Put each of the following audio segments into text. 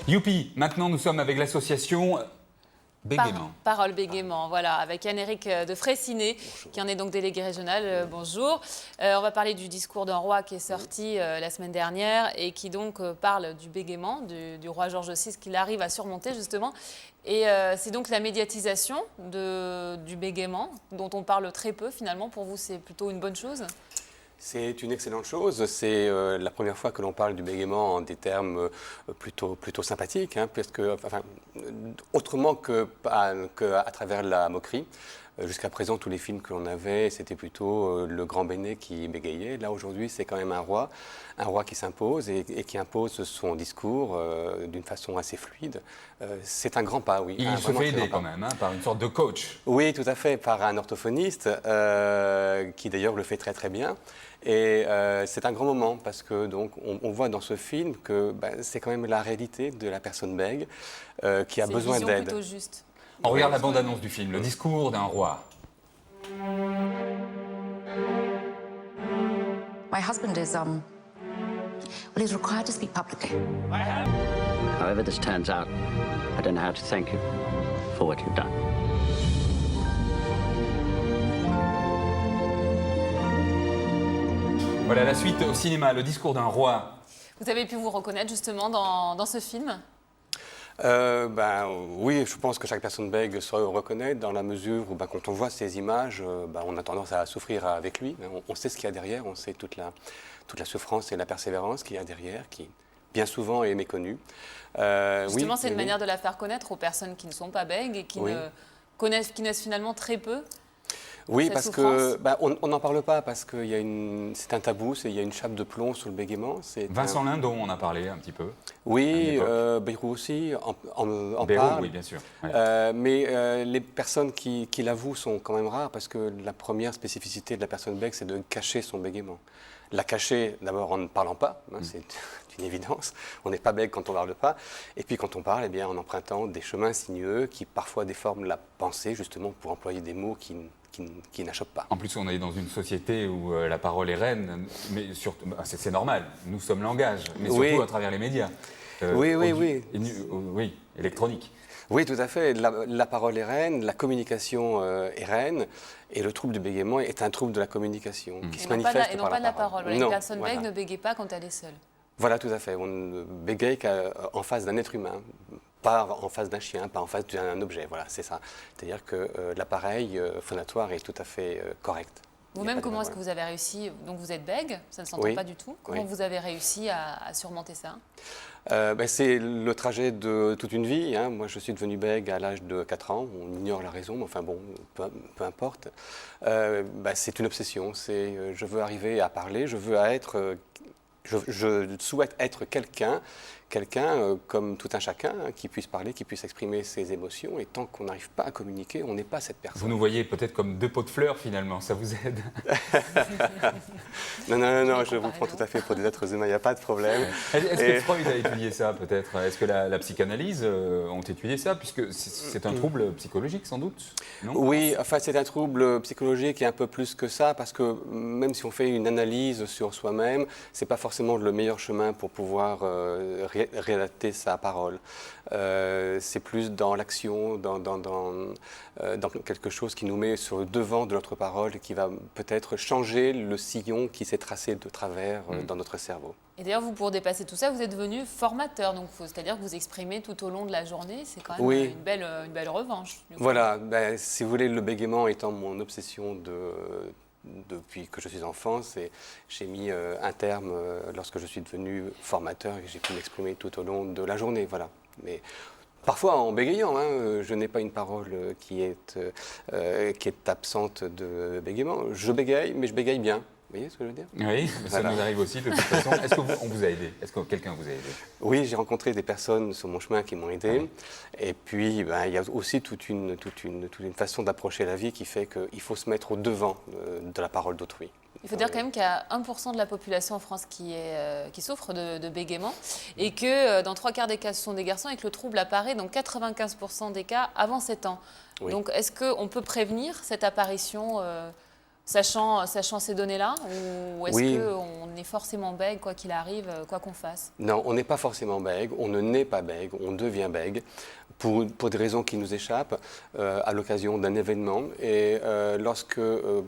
Youpi, maintenant nous sommes avec l'association Bégaiement. Parole Bégaiement, voilà, avec Yann-Éric de Fraissinet, qui en est donc délégué régional. Bonjour. On va parler du discours d'un roi qui est sorti la semaine dernière et qui donc parle du bégaiement, du roi Georges VI, qu'il arrive à surmonter justement. Et c'est donc la médiatisation du bégaiement, dont on parle très peu finalement. Pour vous, c'est plutôt une bonne chose ? C'est une excellente chose. C'est la première fois que l'on parle du bégaiement en des termes plutôt sympathiques, hein, autrement qu'à travers la moquerie. Jusqu'à présent, tous les films que l'on avait, c'était plutôt le grand Béné qui bégayait. Là, aujourd'hui, c'est quand même un roi qui s'impose et qui impose son discours d'une façon assez fluide. C'est un grand pas, oui. Il se fait aider quand même, hein, par une sorte de coach. Oui, tout à fait, par un orthophoniste qui d'ailleurs le fait très très bien. Et c'est un grand moment parce que donc on voit dans ce film que c'est quand même la réalité de la personne bègue qui a besoin d'aide. C'est une vision plutôt juste. On regarde la bande-annonce du film, le discours d'un roi. My husband is, well, he's required to speak publicly. However this turns out, I don't know how to thank you for what you've done. Voilà la suite au cinéma, le discours d'un roi. Vous avez pu vous reconnaître justement dans ce film ? Oui, je pense que chaque personne bègue se reconnaît dans la mesure où quand on voit ces images, on a tendance à souffrir avec lui. On sait ce qu'il y a derrière, on sait toute la souffrance et la persévérance qu'il y a derrière, qui bien souvent est méconnue. Justement, c'est une manière de la faire connaître aux personnes qui ne sont pas bègues et qui connaissent finalement très peu. Oui, parce qu'on n'en parle pas, parce que c'est un tabou, il y a une chape de plomb sur le bégaiement. Vincent Lindon, on a parlé un petit peu. Oui, Bayrou aussi en Bayrou, parle. oui, bien sûr. Ouais. Mais les personnes qui l'avouent sont quand même rares, parce que la première spécificité de la personne bègue, c'est de cacher son bégaiement. La cacher, d'abord, en ne parlant pas, c'est une évidence. On n'est pas bègue quand on ne parle pas. Et puis quand on parle, en empruntant des chemins sinueux qui parfois déforment la pensée, justement, pour employer des mots qui n'achoppent pas. En plus, on est dans une société où la parole est reine, mais surtout, c'est normal, nous sommes langage, mais surtout à travers les médias. Oui, électronique. Oui, tout à fait. La parole est reine, la communication est reine, et le trouble du bégaiement est un trouble de la communication qui se manifeste par la parole. Et non pas de la parole. Voilà, une personne bègue ne bégaye pas quand elle est seule. Voilà, tout à fait. On ne bégaye qu'en face d'un être humain. Pas en face d'un chien, pas en face d'un objet, voilà, c'est ça. C'est-à-dire que l'appareil phonatoire est tout à fait correct. Vous-même, comment est-ce que vous avez réussi, donc vous êtes bègue, ça ne s'entend pas du tout, comment vous avez réussi à surmonter ça ? C'est le trajet de toute une vie, hein. Moi, je suis devenu bègue à l'âge de 4 ans, on ignore la raison, mais enfin bon, peu importe. C'est une obsession, je veux arriver à parler, je souhaite être quelqu'un comme tout un chacun, hein, qui puisse parler, qui puisse exprimer ses émotions. Et tant qu'on n'arrive pas à communiquer, on n'est pas cette personne. Vous nous voyez peut-être comme deux pots de fleurs, finalement, ça vous aide? Non, je vous prends tout à fait pour des êtres humains, il n'y a pas de problème. Est-ce que Freud a étudié ça, peut-être? Est-ce que la psychanalyse ont étudié ça? Puisque c'est un trouble psychologique, sans doute, non? Oui, enfin, c'est un trouble psychologique et un peu plus que ça, parce que même si on fait une analyse sur soi-même, ce n'est pas forcément le meilleur chemin pour pouvoir réadapter sa parole. C'est plus dans l'action, dans quelque chose qui nous met sur le devant de notre parole et qui va peut-être changer le sillon qui s'est tracé de travers dans notre cerveau. Et d'ailleurs, vous, pour dépasser tout ça, vous êtes devenu formateur, donc c'est-à-dire que vous exprimez tout au long de la journée, c'est quand même une belle revanche. Voilà, si vous voulez, le bégaiement étant mon obsession depuis que je suis enfant, j'ai mis un terme lorsque je suis devenu formateur et j'ai pu m'exprimer tout au long de la journée, voilà. Mais parfois en bégayant, hein, je n'ai pas une parole qui est absente de bégaiement. Je bégaye, mais je bégaye bien. Vous voyez ce que je veux dire? Oui, ça nous arrive aussi de toute façon. Est-ce qu'on vous a aidé? Est-ce que quelqu'un vous a aidé? Oui, j'ai rencontré des personnes sur mon chemin qui m'ont aidé. Oui. Et puis, il y a aussi toute une façon d'approcher la vie qui fait qu'il faut se mettre au devant de la parole d'autrui. Il faut dire quand même qu'il y a 1% de la population en France qui souffre de bégaiement et que dans 3/4 des cas, ce sont des garçons et que le trouble apparaît dans 95% des cas avant 7 ans. Oui. Donc, est-ce qu'on peut prévenir cette apparition Sachant ces données-là, ou est-ce Oui. qu'on est forcément bègue, quoi qu'il arrive, quoi qu'on fasse? Non, on n'est pas forcément bègue, on ne naît pas bègue, on devient bègue pour des raisons qui nous échappent à l'occasion d'un événement. Et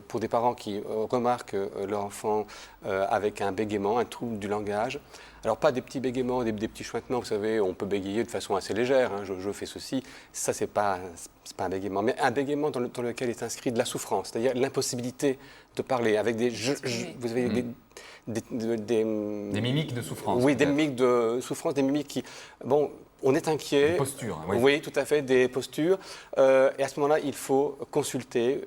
pour des parents qui remarquent leur enfant avec un bégaiement, un trouble du langage, alors pas des petits bégaiements, des petits chuintements, vous savez, on peut bégayer de façon assez légère, hein, je fais ceci, ça c'est pas un bégaiement, mais un bégaiement dans lequel est inscrit de la souffrance, c'est-à-dire l'impossibilité de parler avec des... vous avez des mimiques de souffrance. Oui, des peut-être. mimiques de souffrance, des mimiques qui... Bon, on est inquiet. Des postures, oui. Oui, tout à fait, des postures. Et à ce moment-là, il faut consulter,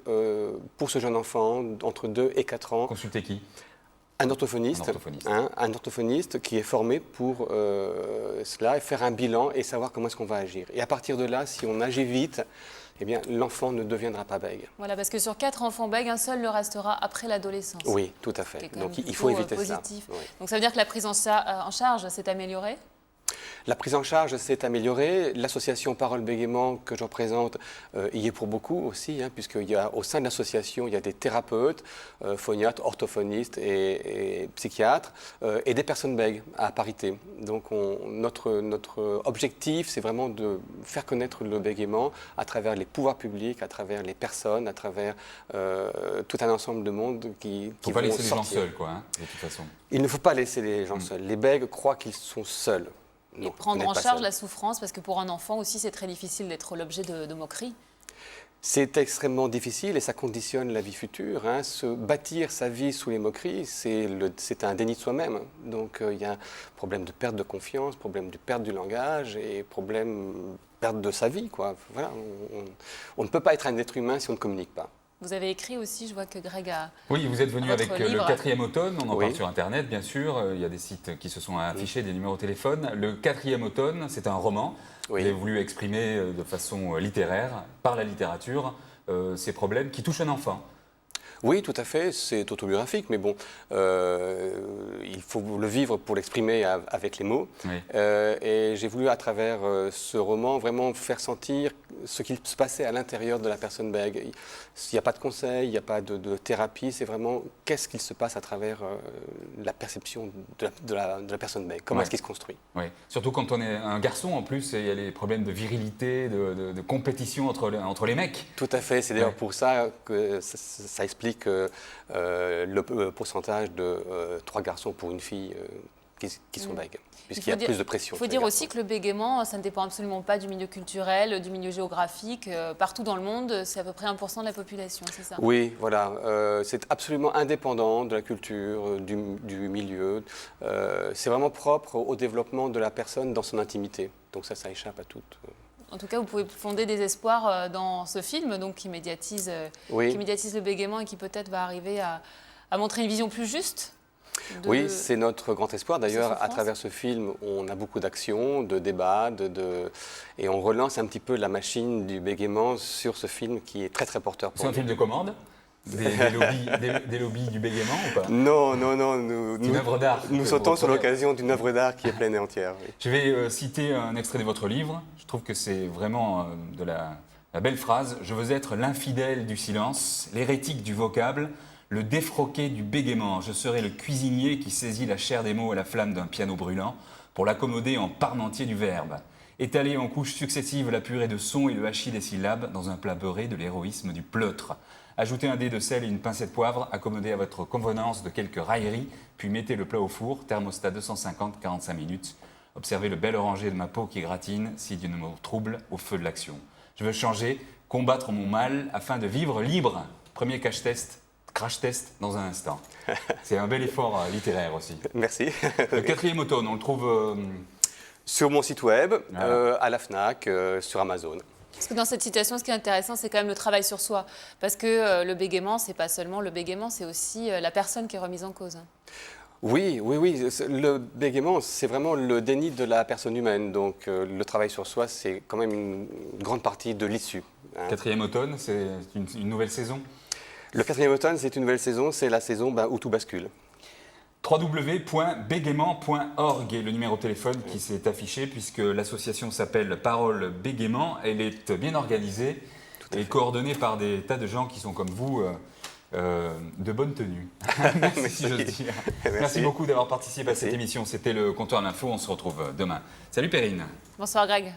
pour ce jeune enfant, entre 2 et 4 ans, Consultez qui? un orthophoniste. Un orthophoniste qui est formé pour cela, et faire un bilan et savoir comment est-ce qu'on va agir. Et à partir de là, si on agit vite, eh bien, l'enfant ne deviendra pas bègue. Voilà, parce que sur 4 enfants bègues, un seul le restera après l'adolescence. Oui, tout à Ce qui est fait. quand Donc même il faut plutôt, éviter positif. ça. Oui. Donc ça veut dire que la prise en charge s'est améliorée? La prise en charge s'est améliorée. L'association Parole Bégaiement que je représente y est pour beaucoup aussi, hein, puisqu'au sein de l'association, il y a des thérapeutes, phoniatres, orthophonistes et psychiatres, et des personnes bègues à parité. Donc notre objectif, c'est vraiment de faire connaître le bégaiement à travers les pouvoirs publics, à travers les personnes, à travers tout un ensemble de monde qui Il ne vont faut pas laisser les gens sortir. seuls, quoi, hein, de toute façon. Il ne faut pas laisser les gens seuls. Les bègues croient qu'ils sont seuls. Et Non, prendre vous en n'êtes pas charge seul. la souffrance, parce que pour un enfant aussi, c'est très difficile d'être l'objet de moqueries. C'est extrêmement difficile et ça conditionne la vie future, hein. Se bâtir sa vie sous les moqueries, c'est un déni de soi-même. Donc il y a un problème de perte de confiance, problème de perte du langage et problème perte de sa vie, quoi. Voilà, on ne peut pas être un être humain si on ne communique pas. Vous avez écrit aussi, je vois que Greg a... Oui, vous êtes venu Votre avec livre. le 4e automne, on en Oui. parle sur Internet, bien sûr. Il y a des sites qui se sont affichés, des numéros de téléphone. Le 4e automne, c'est un roman. Oui. Vous avez voulu exprimer de façon littéraire, par la littérature, ces problèmes qui touchent un enfant. Oui, tout à fait, c'est autobiographique, mais bon, il faut le vivre pour l'exprimer avec les mots. Oui. Et j'ai voulu, à travers ce roman, vraiment faire sentir ce qu'il se passait à l'intérieur de la personne bègue. Il n'y a pas de conseil, il n'y a pas de thérapie, c'est vraiment qu'est-ce qu'il se passe à travers la perception de la personne bègue, comment Ouais. est-ce qu'il se construit. Oui. Surtout quand on est un garçon, en plus, il y a les problèmes de virilité, de compétition entre les mecs. Tout à fait, c'est d'ailleurs Ouais. pour ça que ça explique le pourcentage de 3 garçons pour une fille qui sont bègues, puisqu'il y a plus de pression. Il faut sur les dire garçons. aussi que le bégaiement, ça ne dépend absolument pas du milieu culturel, du milieu géographique. Partout dans le monde, c'est à peu près 1% de la population, c'est ça? Oui, voilà. C'est absolument indépendant de la culture, du milieu. C'est vraiment propre au développement de la personne dans son intimité. Donc ça échappe à tout. En tout cas, vous pouvez fonder des espoirs dans ce film, donc qui médiatise le bégaiement et qui peut-être va arriver à montrer une vision plus juste. Oui, c'est notre grand espoir. D'ailleurs, à souffrance. travers ce film, on a beaucoup d'actions, de débats, et on relance un petit peu la machine du bégaiement sur ce film qui est très très porteur pour C'est un nous. film de commande des lobbies du bégaiement ou pas? Non, C'est une œuvre d'art. Nous que sautons vous sur reprenez. l'occasion d'une œuvre d'art qui est pleine et entière. Oui. Je vais citer un extrait de votre livre. Je trouve que c'est vraiment de la belle phrase. Je veux être l'infidèle du silence, l'hérétique du vocable, le défroqué du bégaiement. Je serai le cuisinier qui saisit la chair des mots à la flamme d'un piano brûlant pour l'accommoder en parmentier du verbe. Étaler en couches successives la purée de sons et le hachis des syllabes dans un plat beurré de l'héroïsme du pleutre. Ajoutez un dé de sel et une pincée de poivre, accommodez à votre convenance de quelques railleries, puis mettez le plat au four, thermostat 250, 45 minutes. Observez le bel oranger de ma peau qui gratine, si Dieu ne me trouble, au feu de l'action. Je veux changer, combattre mon mal, afin de vivre libre. Premier crash test dans un instant. C'est un bel effort littéraire aussi. Merci. Le 4e automne, on le trouve... Sur mon site web, Voilà. à la FNAC, sur Amazon. Parce que dans cette citation, ce qui est intéressant, c'est quand même le travail sur soi. Parce que le bégaiement, c'est pas seulement le bégaiement, c'est aussi la personne qui est remise en cause. Oui. Le bégaiement, c'est vraiment le déni de la personne humaine. Donc, le travail sur soi, c'est quand même une grande partie de l'issue. Hein. 4e automne, c'est une nouvelle saison. Le 4e automne, c'est une nouvelle saison. C'est la saison où tout bascule. www.bégaiement.org est le numéro de téléphone qui s'est affiché puisque l'association s'appelle Parole Bégaiement. Elle est bien organisée et coordonnée par des tas de gens qui sont comme vous, de bonne tenue. Merci, si j'ose dire. Merci beaucoup d'avoir participé à cette émission. C'était le Comptoir de l'Info. On se retrouve demain. Salut Perrine. Bonsoir Greg.